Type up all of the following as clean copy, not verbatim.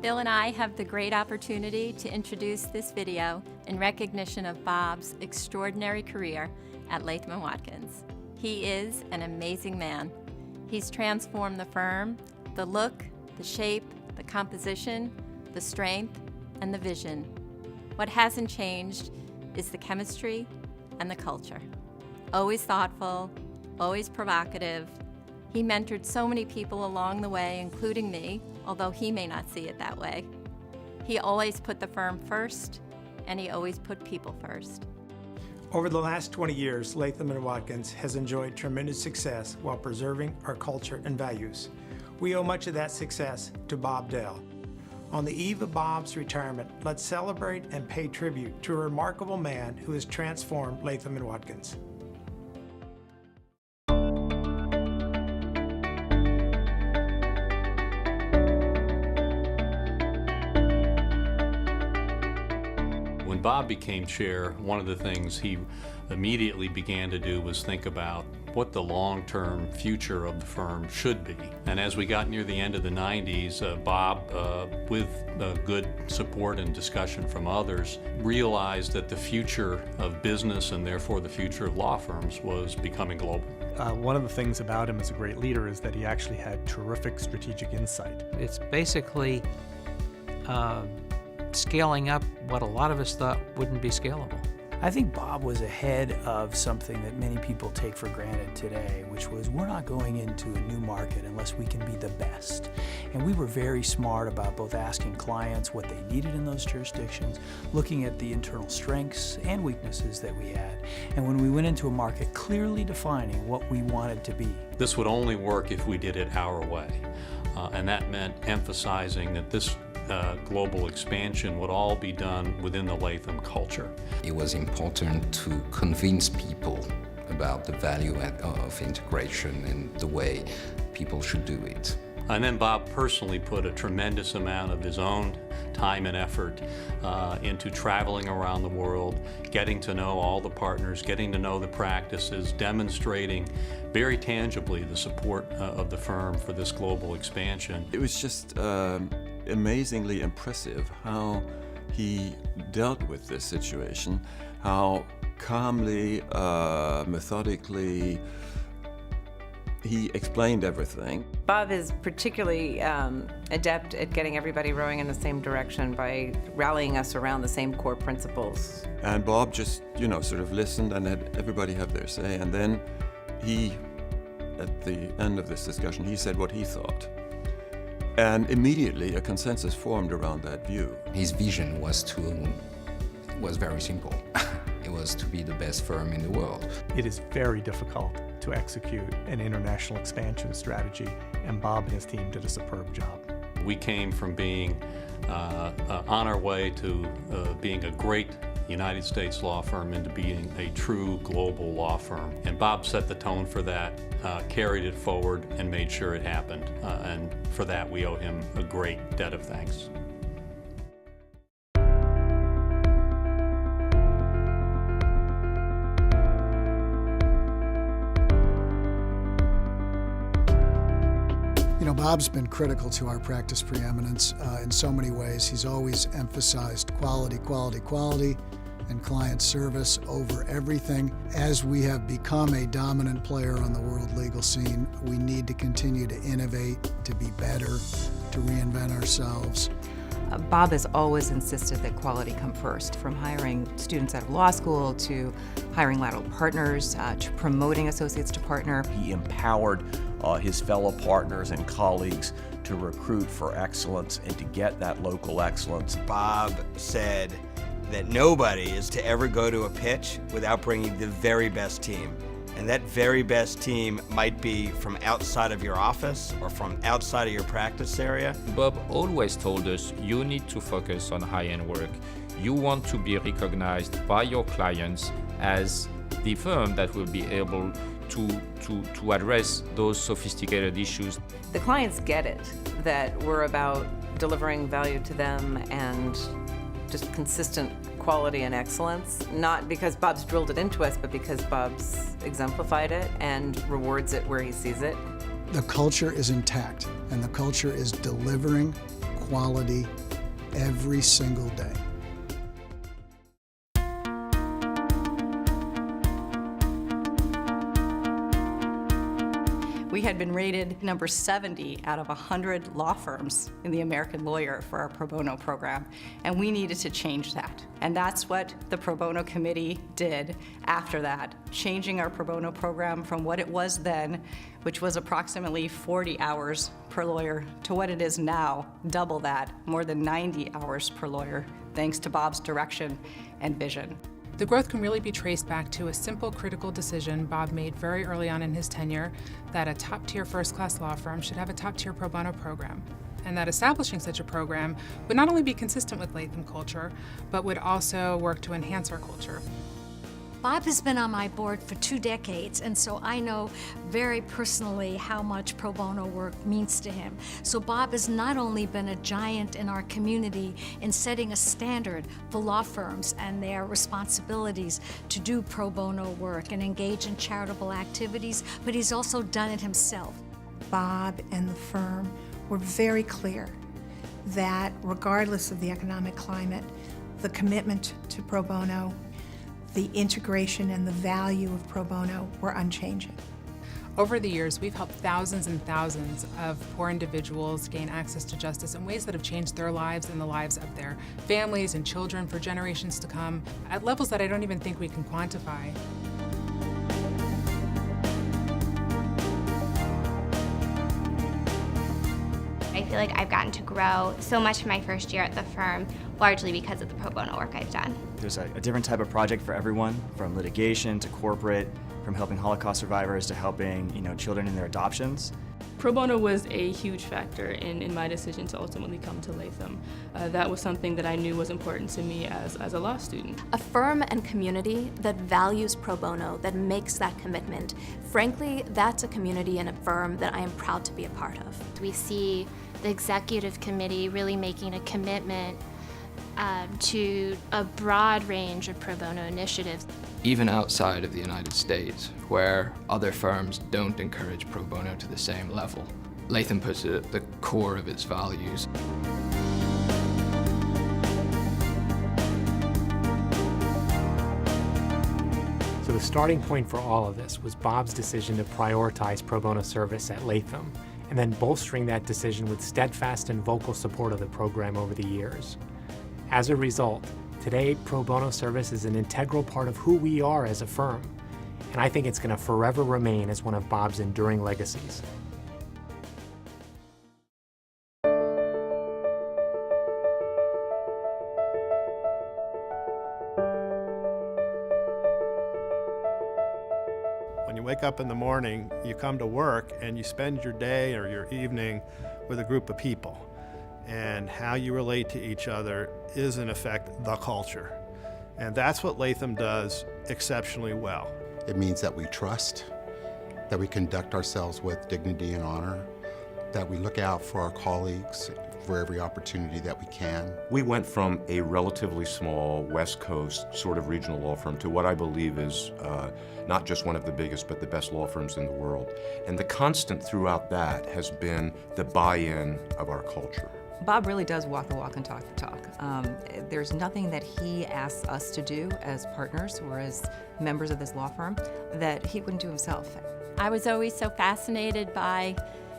Bill and I have the great opportunity to introduce this video in recognition of Bob's extraordinary career at Latham Watkins. He is an amazing man. He's transformed the firm, the look, the shape, the composition, the strength, and the vision. What hasn't changed is the chemistry and the culture. Always thoughtful, always provocative. He mentored so many people along the way, including me, although he may not see it that way. He always put the firm first, and he always put people first. Over the last 20 years, Latham & Watkins has enjoyed tremendous success while preserving our culture and values. We owe much of that success to Bob Dell. On the eve of Bob's retirement, let's celebrate and pay tribute to a remarkable man who has transformed Latham & Watkins. When Bob became chair, one of the things he immediately began to do was think about what the long-term future of the firm should be. And as we got near the end of the 90s, Bob, with good support and discussion from others, realized that the future of business and therefore the future of law firms was becoming global. One of the things about him as a great leader is that he actually had terrific strategic insight. It's basically scaling up what a lot of us thought wouldn't be scalable. I think Bob was ahead of something that many people take for granted today, which was we're not going into a new market unless we can be the best. And we were very smart about both asking clients what they needed in those jurisdictions, looking at the internal strengths and weaknesses that we had, and when we went into a market, clearly defining what we wanted to be. This would only work if we did it our way, and that meant emphasizing that this global expansion would all be done within the Latham culture. It was important to convince people about the value of integration and the way people should do it. And then Bob personally put a tremendous amount of his own time and effort into traveling around the world, getting to know all the partners, getting to know the practices, demonstrating very tangibly the support of the firm for this global expansion. It was just amazingly impressive how he dealt with this situation, how calmly, methodically, he explained everything. Bob is particularly adept at getting everybody rowing in the same direction by rallying us around the same core principles. And Bob just, sort of listened and had everybody have their say, and then he, at the end of this discussion, he said what he thought. And immediately a consensus formed around that view. His vision was very simple. It was to be the best firm in the world. It is very difficult to execute an international expansion strategy, and Bob and his team did a superb job. We came from being on our way to being a great United States law firm into being a true global law firm. And Bob set the tone for that, carried it forward, and made sure it happened. And for that, we owe him a great debt of thanks. Bob's been critical to our practice preeminence in so many ways. He's always emphasized quality, quality, quality, and client service over everything. As we have become a dominant player on the world legal scene, we need to continue to innovate, to be better, to reinvent ourselves. Bob has always insisted that quality come first, from hiring students out of law school to hiring lateral partners, to promoting associates to partner. He empowered his fellow partners and colleagues to recruit for excellence and to get that local excellence. Bob said that nobody is to ever go to a pitch without bringing the very best team. And that very best team might be from outside of your office or from outside of your practice area. Bob always told us you need to focus on high-end work. You want to be recognized by your clients as the firm that will be able to address those sophisticated issues. The clients get it, that we're about delivering value to them and just consistent quality and excellence, not because Bob's drilled it into us, but because Bob's exemplified it and rewards it where he sees it. The culture is intact, and the culture is delivering quality every single day. We had been rated number 70 out of 100 law firms in the American Lawyer for our pro bono program, and we needed to change that. And that's what the pro bono committee did after that, changing our pro bono program from what it was then, which was approximately 40 hours per lawyer, to what it is now, double that, more than 90 hours per lawyer, thanks to Bob's direction and vision. The growth can really be traced back to a simple, critical decision Bob made very early on in his tenure that a top-tier first-class law firm should have a top-tier pro bono program, and that establishing such a program would not only be consistent with Latham culture, but would also work to enhance our culture. Bob has been on my board for 2 decades, and so I know very personally how much pro bono work means to him. So Bob has not only been a giant in our community in setting a standard for law firms and their responsibilities to do pro bono work and engage in charitable activities, but he's also done it himself. Bob and the firm were very clear that regardless of the economic climate, the commitment to pro bono, the integration and the value of pro bono were unchanging. Over the years, we've helped thousands and thousands of poor individuals gain access to justice in ways that have changed their lives and the lives of their families and children for generations to come, at levels that I don't even think we can quantify. I feel like I've gotten to grow so much in my first year at the firm, largely because of the pro bono work I've done. There's a different type of project for everyone, from litigation to corporate, from helping Holocaust survivors to helping children in their adoptions. Pro bono was a huge factor in my decision to ultimately come to Latham. That was something that I knew was important to me as a law student. A firm and community that values pro bono, that makes that commitment, frankly, that's a community and a firm that I am proud to be a part of. We see the executive committee really making a commitment to a broad range of pro bono initiatives. Even outside of the United States, where other firms don't encourage pro bono to the same level, Latham puts it at the core of its values. So the starting point for all of this was Bob's decision to prioritize pro bono service at Latham, and then bolstering that decision with steadfast and vocal support of the program over the years. As a result, today pro bono service is an integral part of who we are as a firm, and I think it's going to forever remain as one of Bob's enduring legacies. When you wake up in the morning, you come to work and you spend your day or your evening with a group of people. And how you relate to each other is, in effect, the culture. And that's what Latham does exceptionally well. It means that we trust, that we conduct ourselves with dignity and honor, that we look out for our colleagues for every opportunity that we can. We went from a relatively small West Coast sort of regional law firm to what I believe is not just one of the biggest, but the best law firms in the world. And the constant throughout that has been the buy-in of our culture. Bob really does walk the walk and talk the talk. There's nothing that he asks us to do as partners or as members of this law firm that he wouldn't do himself. I was always so fascinated by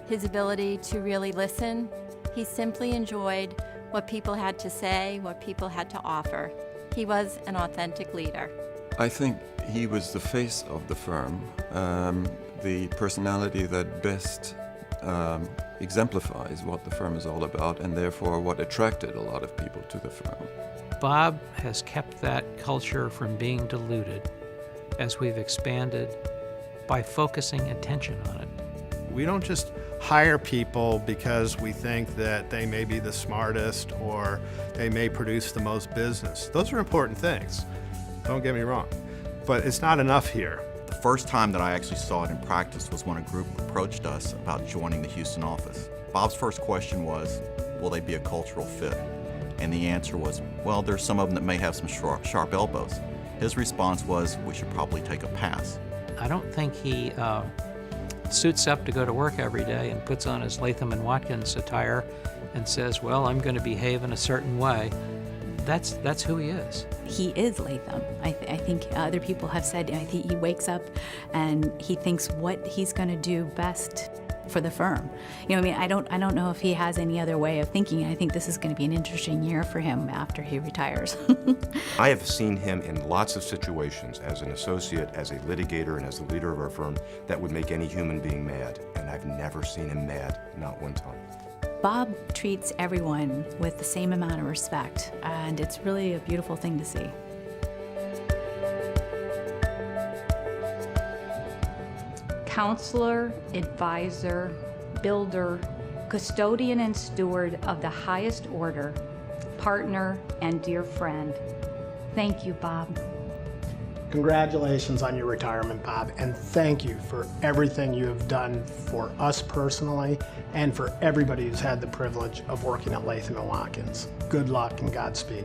his ability to really listen. He simply enjoyed what people had to say, what people had to offer. He was an authentic leader. I think he was the face of the firm, the personality that best exemplifies what the firm is all about, and therefore what attracted a lot of people to the firm. Bob has kept that culture from being diluted as we've expanded by focusing attention on it. We don't just hire people because we think that they may be the smartest or they may produce the most business. Those are important things, don't get me wrong, but it's not enough here. The first time that I actually saw it in practice was when a group approached us about joining the Houston office. Bob's first question was, will they be a cultural fit? And the answer was, well, there's some of them that may have some sharp elbows. His response was, we should probably take a pass. I don't think he suits up to go to work every day and puts on his Latham and Watkins attire and says, well, I'm going to behave in a certain way, that's who he is. He is Latham. I think other people have said, I think he wakes up and he thinks what he's going to do best for the firm. I mean, I don't know if he has any other way of thinking. I think this is going to be an interesting year for him after he retires. I have seen him in lots of situations as an associate, as a litigator, and as the leader of our firm that would make any human being mad, and I've never seen him mad, not one time. Bob treats everyone with the same amount of respect, and it's really a beautiful thing to see. Counselor, advisor, builder, custodian and steward of the highest order, partner, and dear friend. Thank you, Bob. Congratulations on your retirement, Bob, and thank you for everything you have done for us personally and for everybody who's had the privilege of working at Latham Watkins. Good luck and Godspeed.